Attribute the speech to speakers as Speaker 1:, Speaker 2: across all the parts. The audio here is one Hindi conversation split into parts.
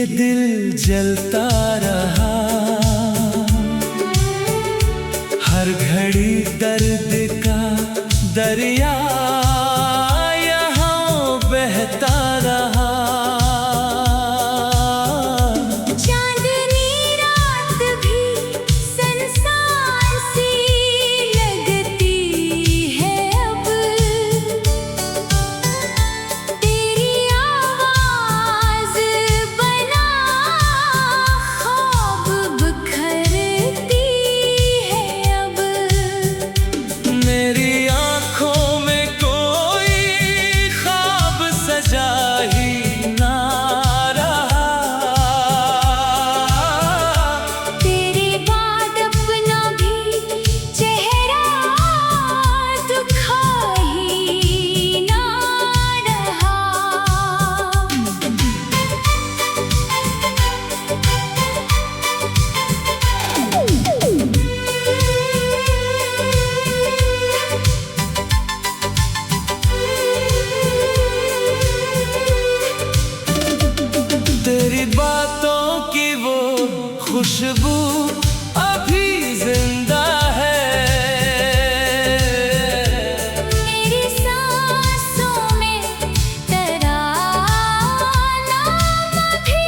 Speaker 1: दिल जलता रहा, हर घड़ी दर्द का दरिया यहाँ बहता रहा।
Speaker 2: चांदनी रात भी संसार सी लगती है अब, तेरी आवाज बना ख्वाब बिखरती है अब।
Speaker 1: मेरी आँखों में कोई ख्वाब सजा ही ना रहा,
Speaker 2: तेरे बाद अपना भी चेहरा दिखा ही ना रहा।
Speaker 1: तेरी बातों की वो खुशबू अभी जिंदा है।
Speaker 2: मेरी सांसों में तेरा नाम भी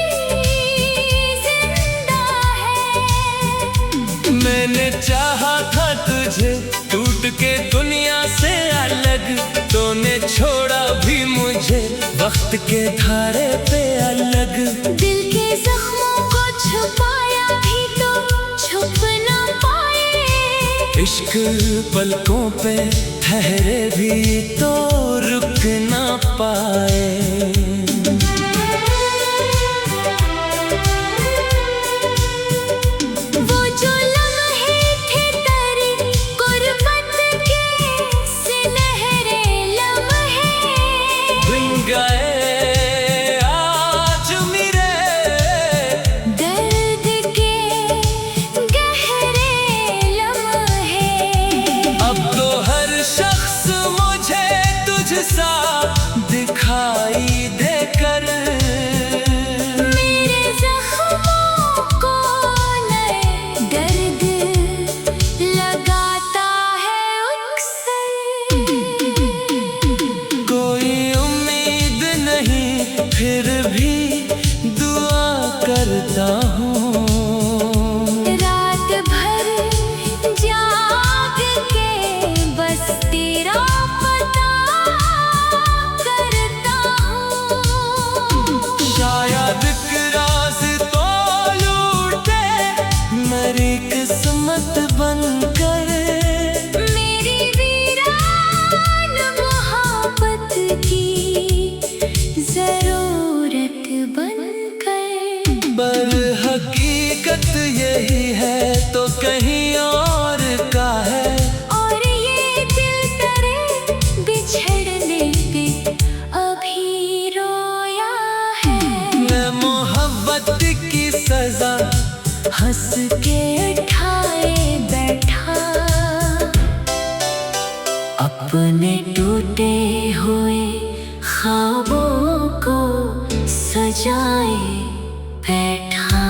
Speaker 2: जिंदा है।
Speaker 1: मैंने चाहा था तुझे टूट के दुनिया से अलग, तूने छोड़ा भी मुझे वक्त के धारे पे अलग।
Speaker 2: दिल के जख्मों को छुपाया भी तो छुप ना पाए,
Speaker 1: इश्क पलकों पे ठहरे भी तो रुक ना पाए।
Speaker 2: वो जो लम्हे थे तेरी गुर्बत के सुनहरे लम्हे,
Speaker 1: बिन गए आज मेरे
Speaker 2: दर्द के गहरे लम्हे।
Speaker 1: अब तो हर शख्स मुझे तुझसा दिखाई देकर,
Speaker 2: मेरे जख्मों को नए दर्द लगाता है अक्सर।
Speaker 1: कोई उम्मीद नहीं फिर भी दुआ करता हूँ।
Speaker 2: रात भर जाग के बस तेरा पता करता हूँ।
Speaker 1: शायद एक राज तो लूटे मेरी किस्मत बनकर,
Speaker 2: मेरी वीरान मोहब्बत की जरूरत बनकर।
Speaker 1: पर हकीकत यही है तो कहीं और का है।
Speaker 2: और ये दिल तेरे बिछड़ने पे अभी रोया है।
Speaker 1: मैं मोहब्बत की सजा हंस के
Speaker 2: उठाए बैठा, अपने टूटे हुए ख्वाबों को सजाए बैठा।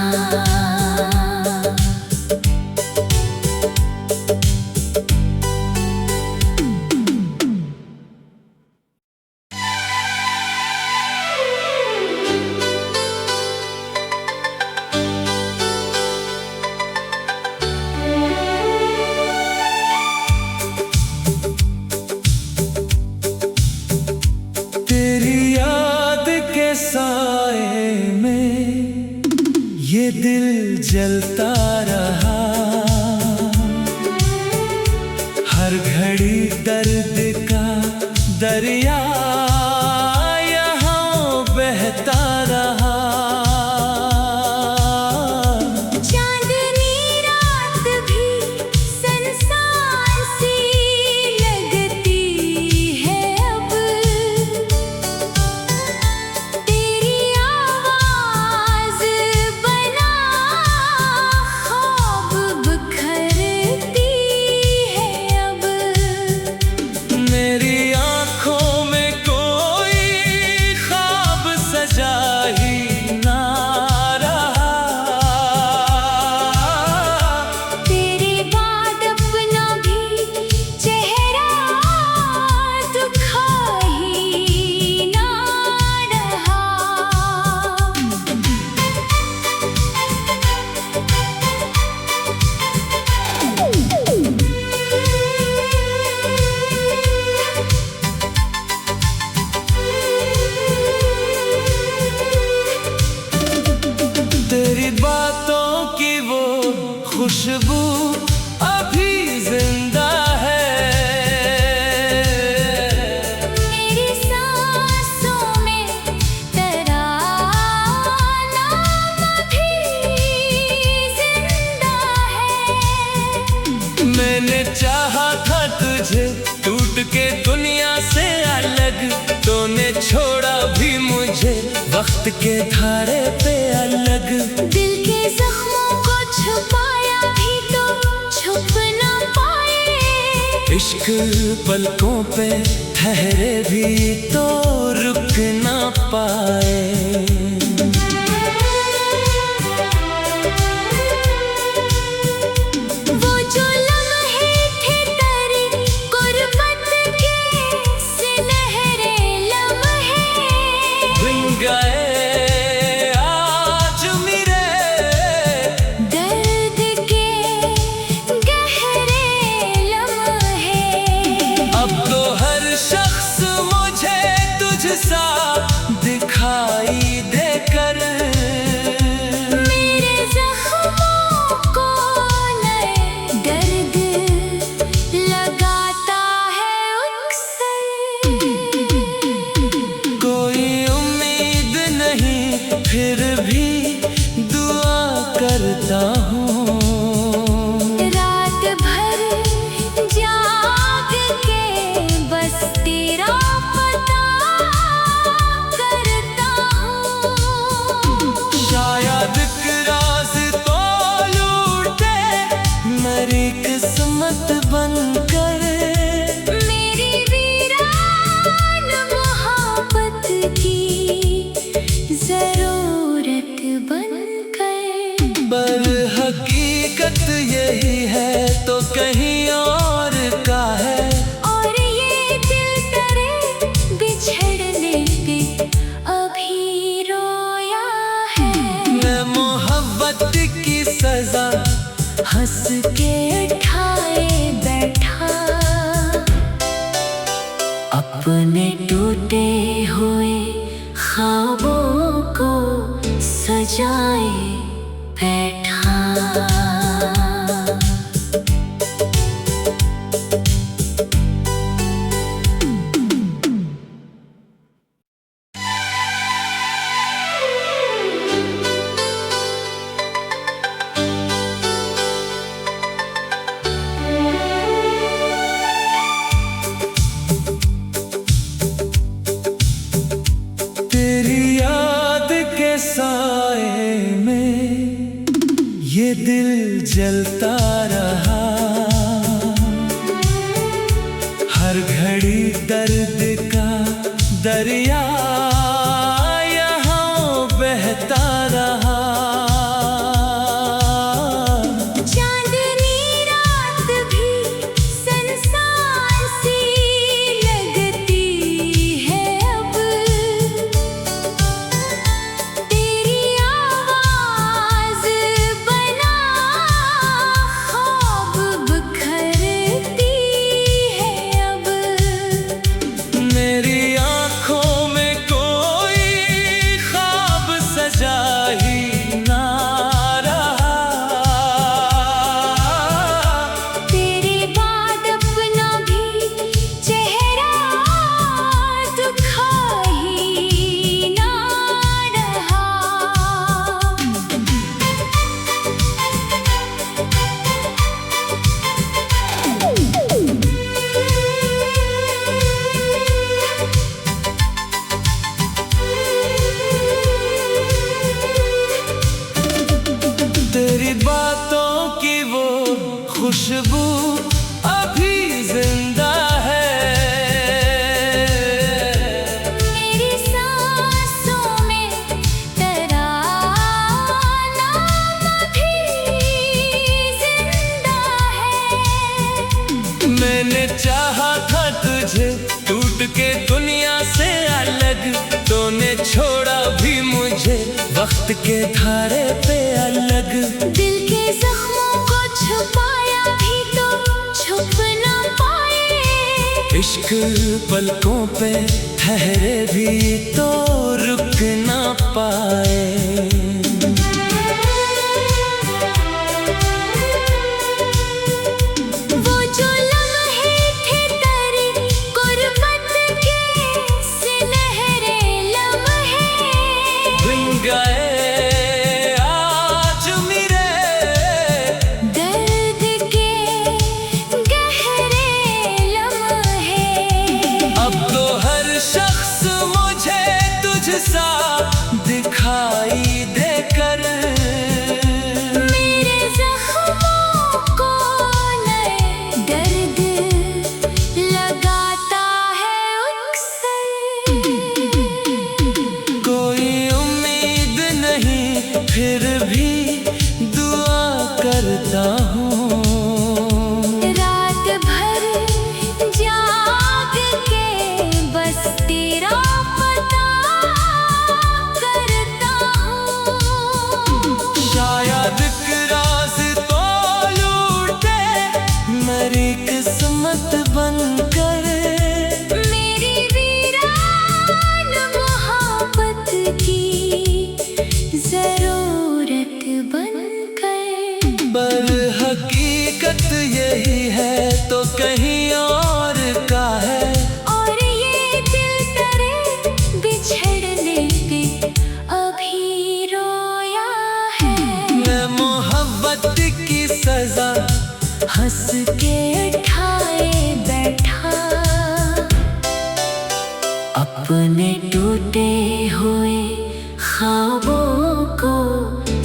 Speaker 1: तेरी याद के साए में ये दिल जलता रहा, हर घड़ी दर्द का दरिया यहाँ बहता रहा।
Speaker 2: चांदनी रात भी संसार सी लगती है अब, तेरी आवाज बना ख्वाब बिखरती है अब।
Speaker 1: मेरी आँखों में वक्त के धारे पे अलग।
Speaker 2: दिल के जख्मों को छुपाया भी तो छुप ना पाए।
Speaker 1: इश्क पलकों पे ठहरे भी तो रुक ना पाए।
Speaker 2: वो जो लम्हे थे तेरी गुर्बत के सुनहरे लम्हे,
Speaker 1: बिन गए आज मेरे
Speaker 2: दर्द के गहरे लम्हे।
Speaker 1: अब तो हर शख्स मुझे तुझसा दिखाई देकर
Speaker 2: मेरे जख्मों को नए दर्द लगाता है अक्सर।
Speaker 1: कोई उम्मीद नहीं फिर भी दुआ करता हूँ।
Speaker 2: रात भर जाग के बस तेरा पता करता हूँ।
Speaker 1: शायद एक राज तो लूटे मेरी किस्मत बनकर।
Speaker 2: मेरी वीरान मोहब्बत की जरूरत बनकर।
Speaker 1: पर हकीकत यही है तो कहीं और का है।
Speaker 2: और ये दिल तेरे बिछड़ने पे अभी रोया है।
Speaker 1: मैं मोहब्बत की सजा
Speaker 2: हंस के उठाए बैठा, अपने टूटे हुए ख्वाबों को सजाए बैठा।
Speaker 1: तेरी याद के साए में ये दिल जलता रहा। हर घड़ी दर्द का दरिया यहाँ बहता रहा।
Speaker 2: चांदनी रात भी संसार सी लगती है अब। तेरी आवाज बना ख्वाब बिखरती है अब।
Speaker 1: मेरी आँखों में कोई ख्वाब सजा ही ना रहा।
Speaker 2: तेरे बाद अपना भी चेहरा दुखा ही ना रहा।
Speaker 1: तेरी बातों की वो खुशबू अभी जिंदा है।
Speaker 2: मेरी सांसों में तेरा नाम भी जिंदा है।
Speaker 1: मैंने चाहा था तुझे टूट के दुनिया से अलग, तूने छोड़ा भी मुझे वक्त के धारे पे अलग।
Speaker 2: दिल के जख्मों को छुपाया भी तो छुप ना पाए।
Speaker 1: इश्क पलकों पे ठहरे भी तो रुक ना पाए।
Speaker 2: वो जो लम्हे थे तेरी गुर्बत के सुनहरे लम्हे,
Speaker 1: बिन गए आज मेरे
Speaker 2: दर्द के गहरे लम्हे।
Speaker 1: अब तो हर शख्स मुझे तुझसा करता हूँ।
Speaker 2: रात भर जाग के बस तेरा पता करता हूँ।
Speaker 1: शायद एक राज तो लूटे मेरी किस्मत बनकर,
Speaker 2: मेरी वीरान मोहब्बत की जरूरत बनकर।
Speaker 1: पर हकीकत यही है तो कहीं और का है।
Speaker 2: और ये दिल तेरे बिछड़ने पे अभी रोया है।
Speaker 1: मैं मोहब्बत की सजा
Speaker 2: हंस के उठाए बैठा, अपने टूटे हुए ख्वाबों को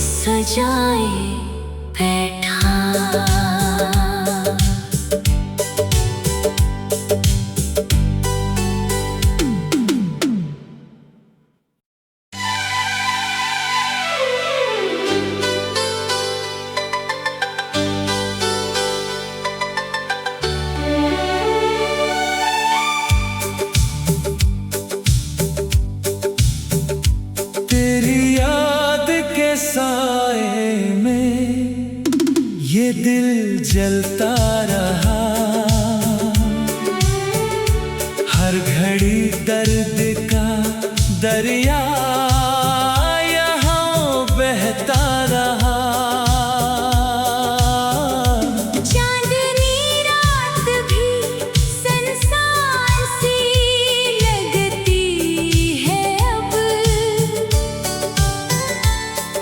Speaker 2: सजाए बैठा।
Speaker 1: तेरी याद के साए में ये दिल जलता रहा, हर घड़ी दर्द का दरिया यहाँ बहता रहा।
Speaker 2: चांदनी रात भी संसार सी लगती है अब,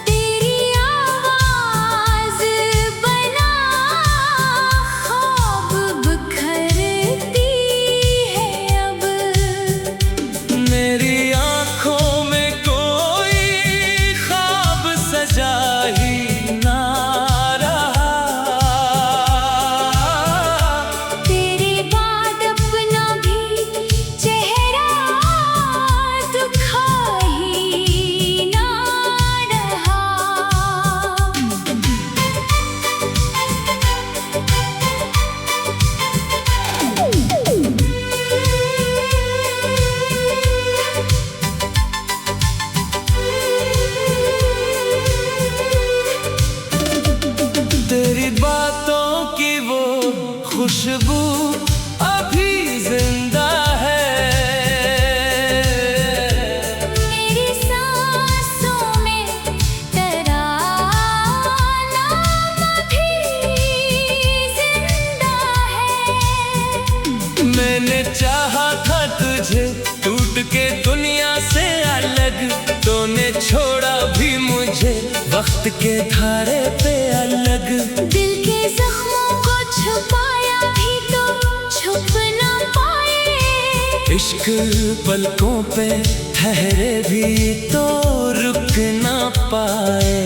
Speaker 2: तेरी आवाज बना ख्वाब बिखरती है अब।
Speaker 1: मेरी आँखों में कोई ख्वाब सजा ही ना रहा,
Speaker 2: तेरे बाद अपना भी चेहरा दिखा ही ना रहा।
Speaker 1: तेरी बातों की वो खुशबू अभी जिंदा है।
Speaker 2: मेरी सांसों में तेरा नाम भी जिंदा है।
Speaker 1: मैंने चाहा था तुझे टूट के दुनिया से अलग, तूने छोड़ा भी मुझे वक्त के धारे पे अलग।
Speaker 2: दिल के जख्मों को छुपाया भी तो छुप ना पाए।
Speaker 1: इश्क पलकों पे ठहरे भी तो रुक ना पाए।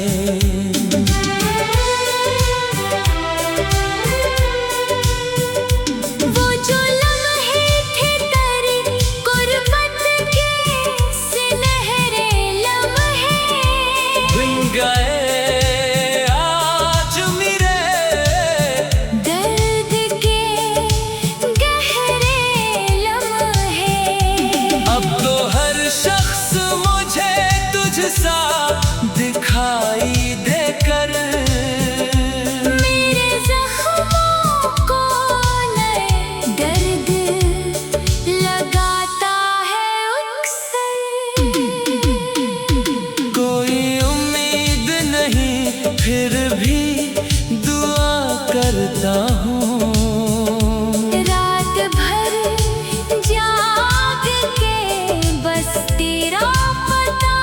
Speaker 2: वो जो लम्हे थे तेरी गुर्बत के सुनहरे लम्हे,
Speaker 1: बिन गए आज मेरे
Speaker 2: दर्द के गहरे लम्हे।
Speaker 1: अब तो हर शख्स मुझे तुझसा दिखाई देकर,
Speaker 2: मेरे जख्मों को नए दर्द लगाता है अक्सर।
Speaker 1: कोई उम्मीद नहीं फिर भी दुआ करता हूँ।
Speaker 2: रात भर जाग के बस तेरा पता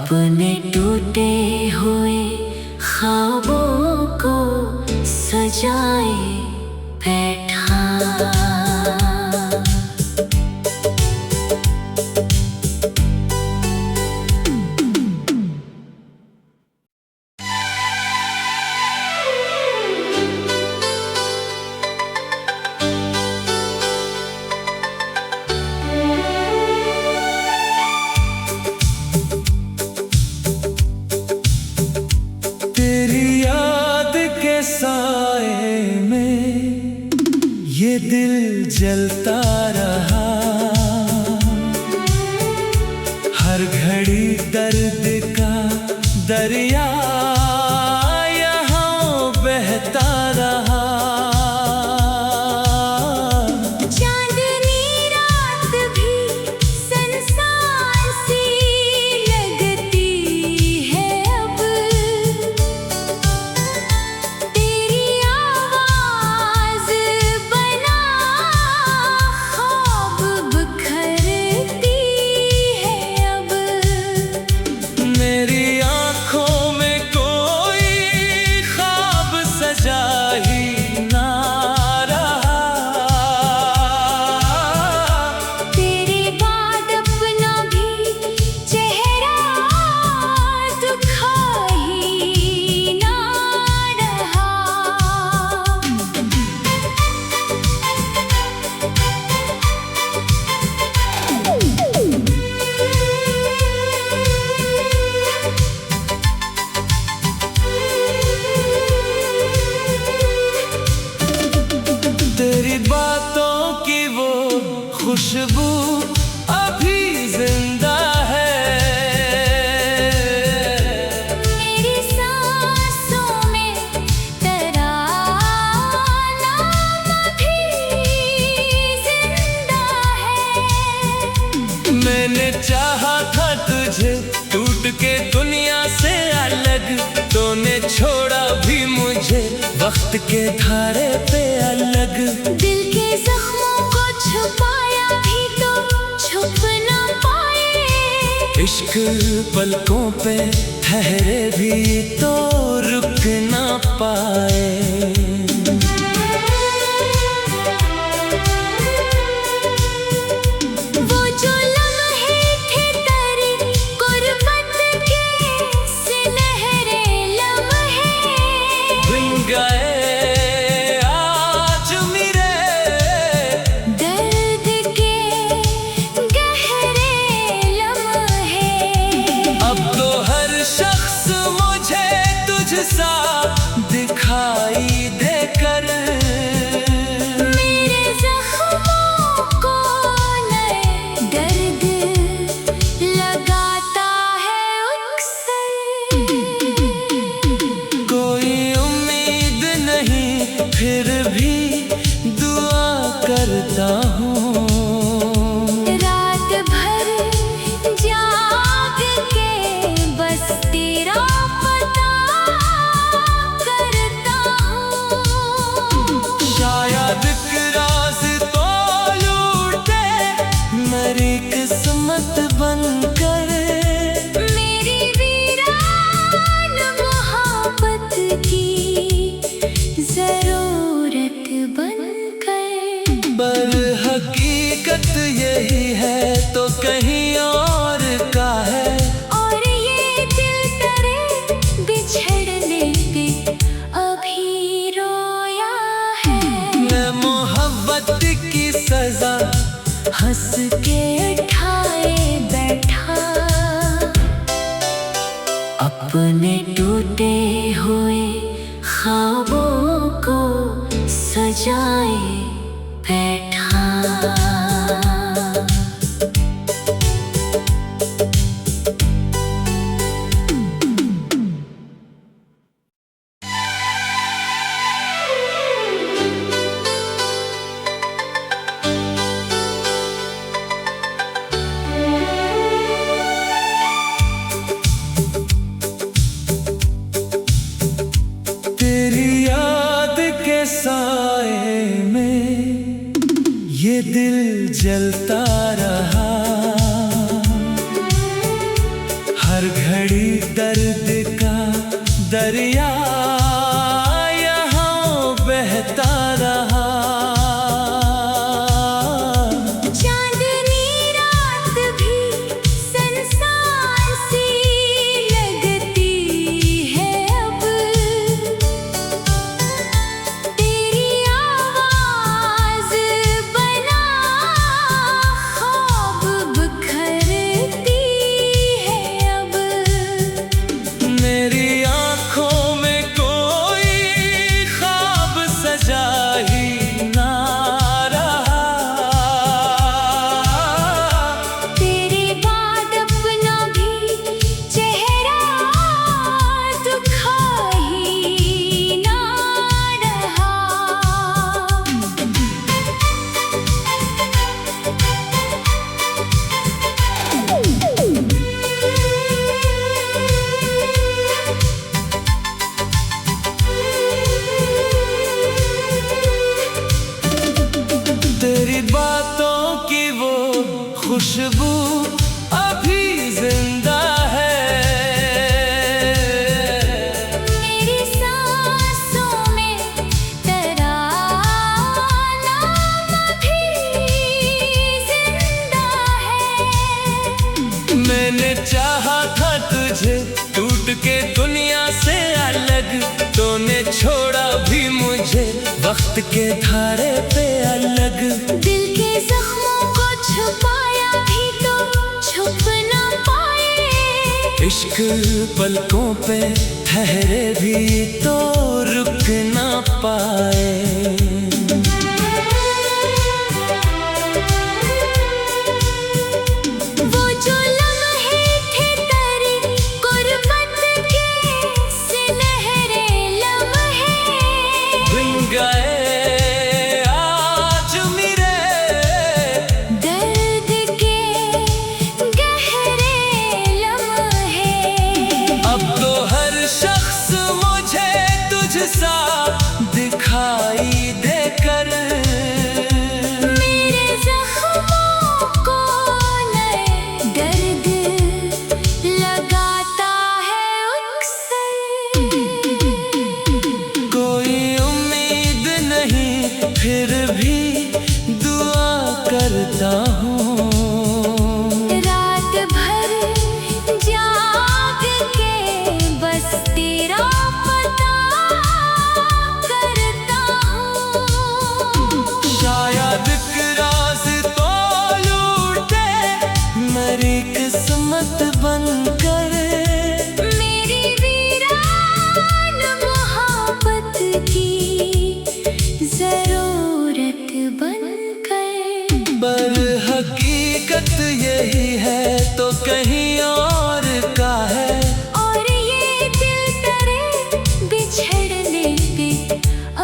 Speaker 2: अपने टूटे हुए ख्वाबों को सजाए बैठा।
Speaker 1: साए में ये दिल जलता रहा, हर घड़ी दर्द का दरिया यहाँ बहता रहा।
Speaker 2: चांदनी रात भी संसार सी लगती है अब,
Speaker 1: तेरी बातों की वो खुशबू अभी जिंदा है,
Speaker 2: मेरी सांसों में तेरा नाम अभी जिंदा है।
Speaker 1: मैंने चाहा था तुझे टूट के दुनिया से अलग, तूने छोड़ा भी मुझे वक्त के धारे पे अलग।
Speaker 2: दिल के जख्मों को छुपाया भी तो छुप ना पाए,
Speaker 1: इश्क पलकों पे ठहरे भी तो रुक ना पाए।
Speaker 2: वो जो लम्हे थे तेरी गुर्बत के सुनहरे लम्हे,
Speaker 1: बिन गए सा दिखाई देकर,
Speaker 2: मेरे जख्मों को नए दर्द लगाता है अक्सर।
Speaker 1: कोई उम्मीद नहीं फिर भी दुआ करता हूँ,
Speaker 2: रात भर जाग के बस तेरा
Speaker 1: किस्मत बनकर,
Speaker 2: मेरी वीरान मोहब्बत की जरूरत बनकर।
Speaker 1: पर हकीकत यही है तो कहीं और का है,
Speaker 2: और ये दिल तेरे बिछड़ने पे अभी रोया है।
Speaker 1: मैं मोहब्बत की सजा हंस के उठाए बैठा,
Speaker 2: अपने टूटे हुए ख्वाबों को सजाए बैठा।
Speaker 1: साए में ये दिल जलता रहा, हर घड़ी चाहा था तुझे टूट के दुनिया से अलग, तूने छोड़ा भी मुझे वक्त के धारे पे अलग।
Speaker 2: दिल के जख्मों को छुपाया भी तो छुप ना पाए,
Speaker 1: इश्क पलकों पे ठहरे भी तो रुक ना पाए।
Speaker 2: वो जो लम्हे थे तेरी गुर्बत के सुनहरे लम्हे,
Speaker 1: बिन गए आज मेरे
Speaker 2: दर्द के गहरे लम्हे।
Speaker 1: अब तो हर शख्स मुझे तुझसा दिखाई देकर,
Speaker 2: मेरे जख्मों को नए दर्द लगाता है अक्सर।
Speaker 1: कोई उम्मीद नहीं फिर भी दुआ करता हूँ,
Speaker 2: रात भर जाग के बस तेरा पता करता हूँ।
Speaker 1: शायद एक राज तो लूटे मेरी किस्मत बनकर,
Speaker 2: मेरी वीरान मोहब्बत की जरूरत बनकर।
Speaker 1: पर हकीकत यही है तो कहीं और का है।
Speaker 2: और ये दिल तेरे बिछड़ने पे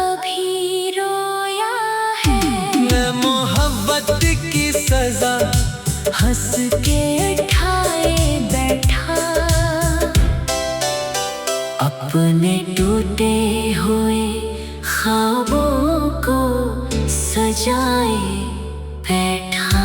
Speaker 2: अभी रोया है,
Speaker 1: मैं मोहब्बत की सजा
Speaker 2: हंस के उठाए बैठा, अपने टूटे हुए ख्वाबों को सजाए बैठा।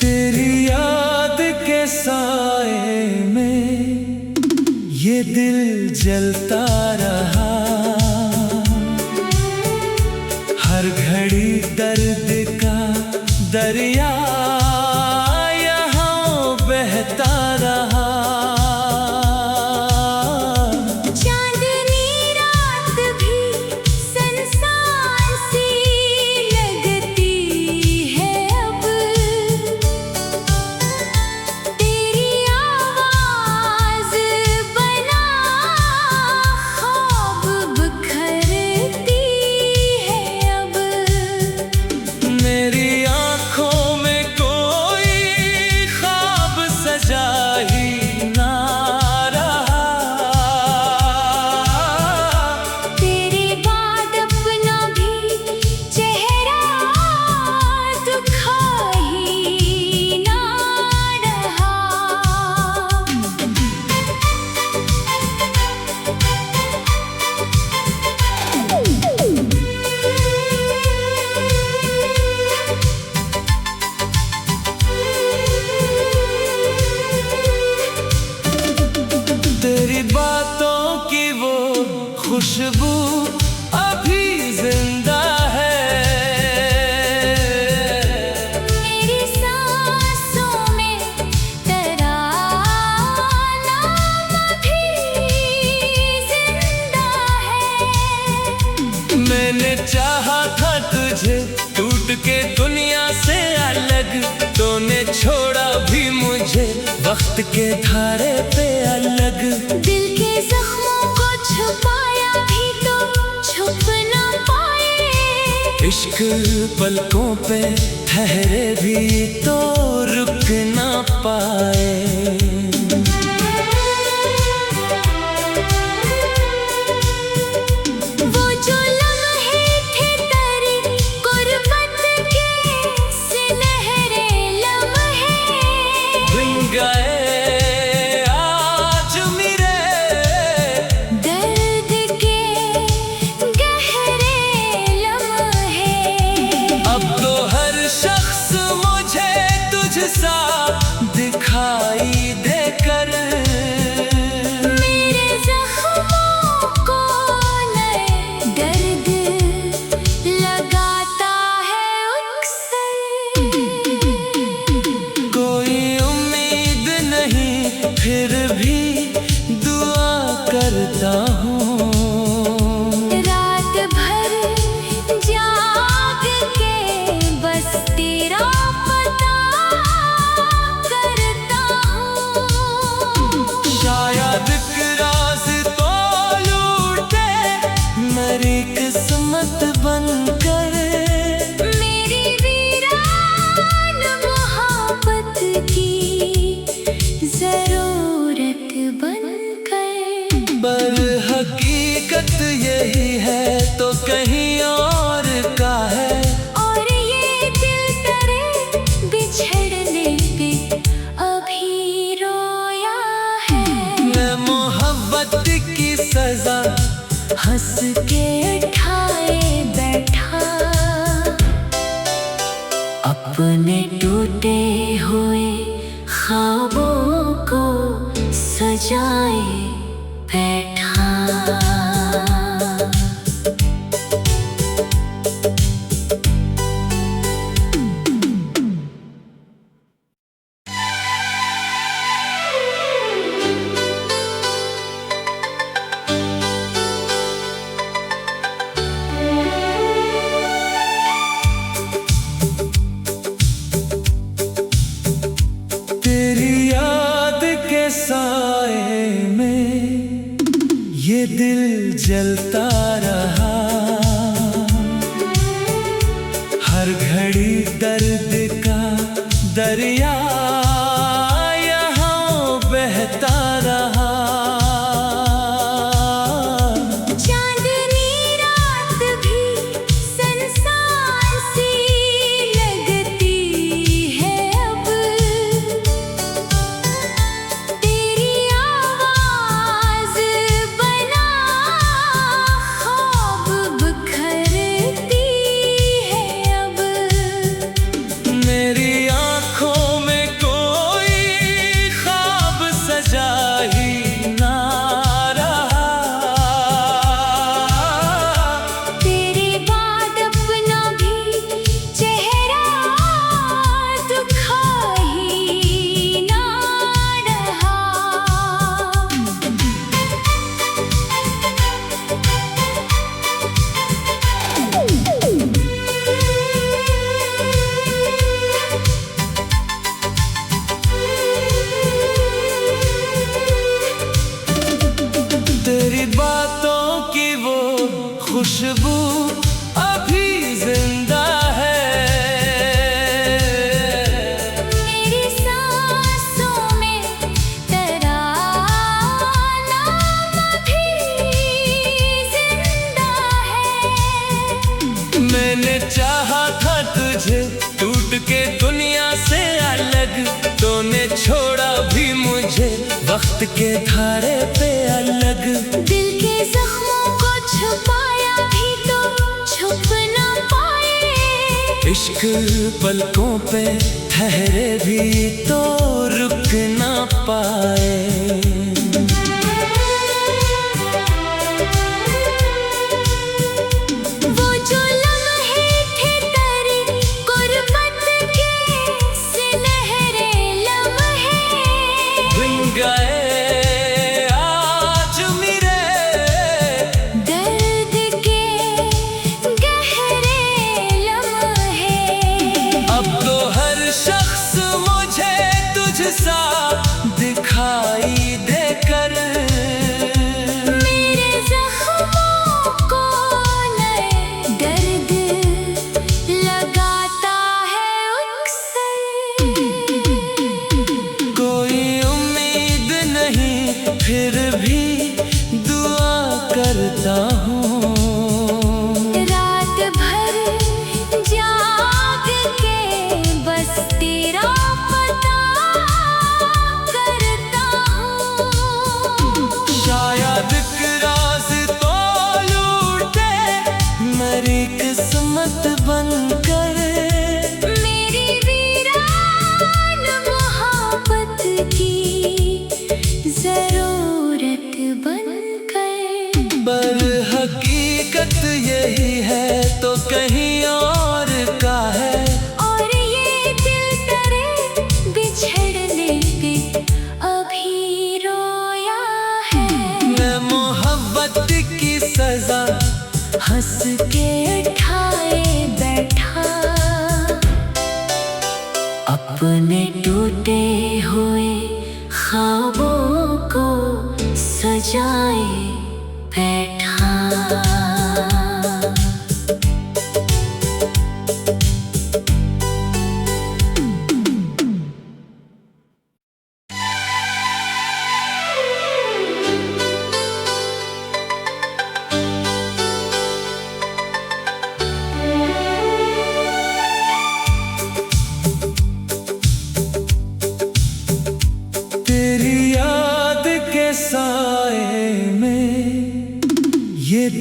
Speaker 1: तेरी याद के साए में ये दिल जलता रहा, हर घड़ी दर्द का दरिया यहाँ बहता रहा।
Speaker 2: चांदनी रात भी संसार सी लगती है अब, तेरी आवाज बना ख्वाब बिखरती है अब।
Speaker 1: मेरी आँखों में कोई ख्वाब सजा ही ना रहा,
Speaker 2: तेरे बाद अपना भी चेहरा दिखा ही ना रहा।
Speaker 1: तेरी बातों की वो खुशबू अभी जिंदा है,
Speaker 2: मेरी सांसों में तेरा नाम भी जिंदा है।
Speaker 1: मैंने चाहा था तुझे टूट के दुनिया से अलग, तूने छोड़ा भी मुझे वक्त के धारे पे अलग।
Speaker 2: दिल के जख्मों को छुपाया भी तो छुप ना पाए,
Speaker 1: इश्क पलकों पे ठहरे भी तो रुक ना पाए।
Speaker 2: वो जो लम्हे थे तेरी गुर्बत के सुनहरे लम्हे,
Speaker 1: बिन गए आज मेरे
Speaker 2: दर्द के
Speaker 1: मेरी किस्मत बनकर,
Speaker 2: मेरी वीरान मोहब्बत की जरूरत बनकर।
Speaker 1: पर हकीकत यही है तो कहीं और का है।
Speaker 2: और ये दिल तेरे बिछड़ने पे अभी रोया है।
Speaker 1: मैं मोहब्बत की सजा
Speaker 2: हंस के उठाए बैठा, अपने टूटे हुए ख्वाबों को सजाए बैठा।
Speaker 1: तेरी याद के साए में ये दिल जलता रहा, हर घड़ी दर्द का दरिया यहाँ बहता रहा।
Speaker 2: चांदनी रात भी संसार सी लगती है अब, तेरी आवाज बना ख्वाब बिखरती है अब।
Speaker 1: मेरी आँखों में कोई ख्वाब सजा ही ना रहा,
Speaker 2: तेरे बाद अपना भी चेहरा दुखा ही ना रहा।
Speaker 1: तेरी बातों की वो खुशबू अभी जिंदा है।
Speaker 2: मेरी सांसों में तेरा नाम भी जिंदा है।
Speaker 1: मैंने चाहा था तुझे टूट के दुनिया से अलग, तूने छोड़ा भी मुझे वक्त के धारे पे अलग।
Speaker 2: दिल के जख्मों को छुपाया भी तो छुप ना पाए,
Speaker 1: इश्क पलकों पे ठहरे भी तो रुक ना पाए।
Speaker 2: वो जो लम्हे थे तेरी गुर्बत के सुनहरे लम्हे,
Speaker 1: बिन गए आज मेरे,
Speaker 2: दर्द के गहरे लम्हे।
Speaker 1: अब तो हर शख्स मुझे तुझसा दिखाई देकर,
Speaker 2: मेरे जख्मों को नए दर्द लगाता है अक्सर।
Speaker 1: कोई उम्मीद नहीं फिर भी दुआ करता हूँ।
Speaker 2: रात भर जाग के बस तेरा पता करता हूँ।
Speaker 1: शायद एक राज तो लूटे मेरी किस्मत बनकर,
Speaker 2: मेरी वीरान मोहब्बत की जरूरत बनकर।
Speaker 1: पर हकीकत यही है तो कहीं और का है।
Speaker 2: और ये दिल तेरे बिछड़ने पे अभी रोया है।
Speaker 1: मैं मोहब्बत की सजा
Speaker 2: हंस के उठाए बैठा, अपने टूटे हुए ख्वाबों को सजाए बैठा।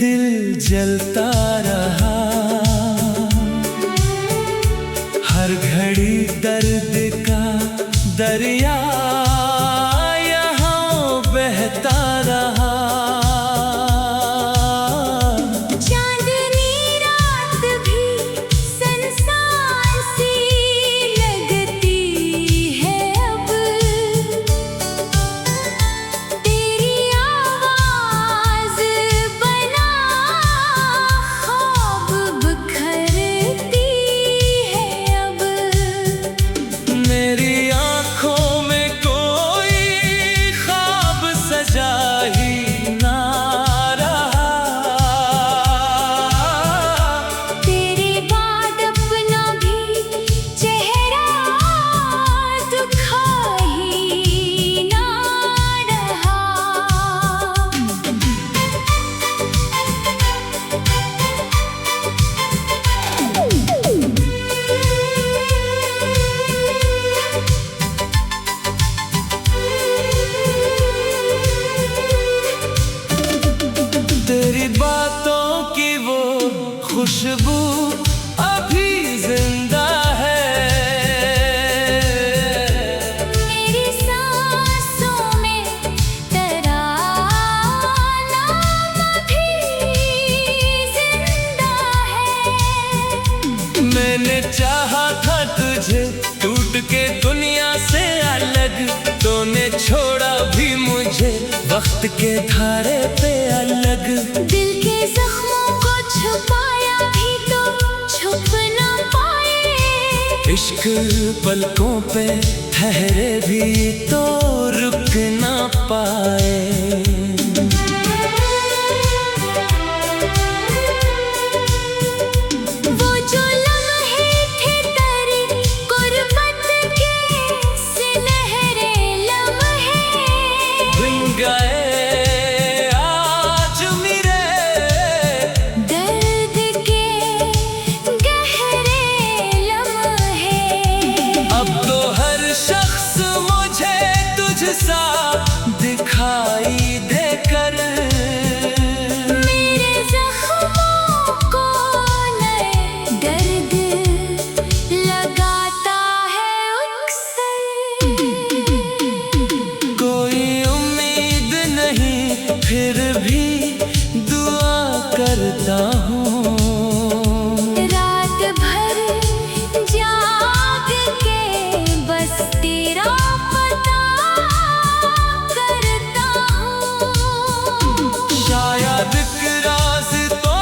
Speaker 1: दिल जलता रहा, हर घड़ी दर्द का दरिया यहाँ बहता रहा।
Speaker 2: चांदनी रात भी संसार सी लगती है अब, तेरी आवाज बना ख्वाब बिखरती है अब।
Speaker 1: मेरी आँखों में कोई ख्वाब सजा ही ना रहा,
Speaker 2: तेरे बाद अपना भी चेहरा दिखा ही ना रहा।
Speaker 1: तेरी बातों की वो खुशबू अभी जिंदा है,
Speaker 2: मेरी सांसों में तेरा नाम भी जिंदा है।
Speaker 1: मैंने चाहा था तुझे टूट के दुनिया से अलग, तूने छोड़ा भी मुझे वक्त के धारे पे अलग।
Speaker 2: दिल के जख्मों को छुपाया भी तो छुप ना पाए,
Speaker 1: इश्क पलकों पे ठहरे भी तो रुक ना पाए।
Speaker 2: वो जो लम्हे थे तेरी गुर्बत के सुनहरे लम्हे,
Speaker 1: बिन गए आज मेरे,
Speaker 2: दर्द के गहरे लम्हे।
Speaker 1: अब तो हर शख्स मुझे तुझसा दिखाई देकर,
Speaker 2: मेरे जख्मों को नए दर्द लगाता है अक्सर।
Speaker 1: कोई उम्मीद नहीं फिर भी दुआ करता हूँ,
Speaker 2: रात भर जाग के बस तेरा पता करता हूँ।
Speaker 1: शायद एक राज तो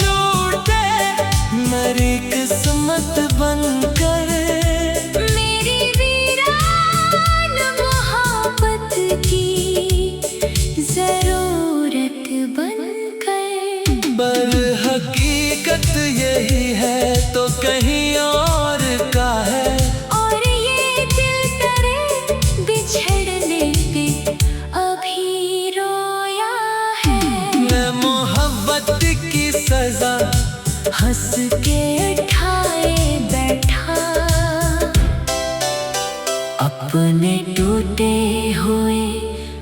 Speaker 1: लूटे मेरी किस्मत बनकर,
Speaker 2: मेरी वीरान मोहब्बत की जरूरत बनकर।
Speaker 1: पर हकीकत यही है तो कहीं और का है,
Speaker 2: और ये दिल तेरे बिछड़ने पे अभी रोया है।
Speaker 1: मैं मोहब्बत की सजा हंस के
Speaker 2: उठाए बैठा, अपने टूटे हुए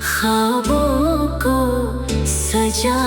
Speaker 2: ख्वाबों को सजा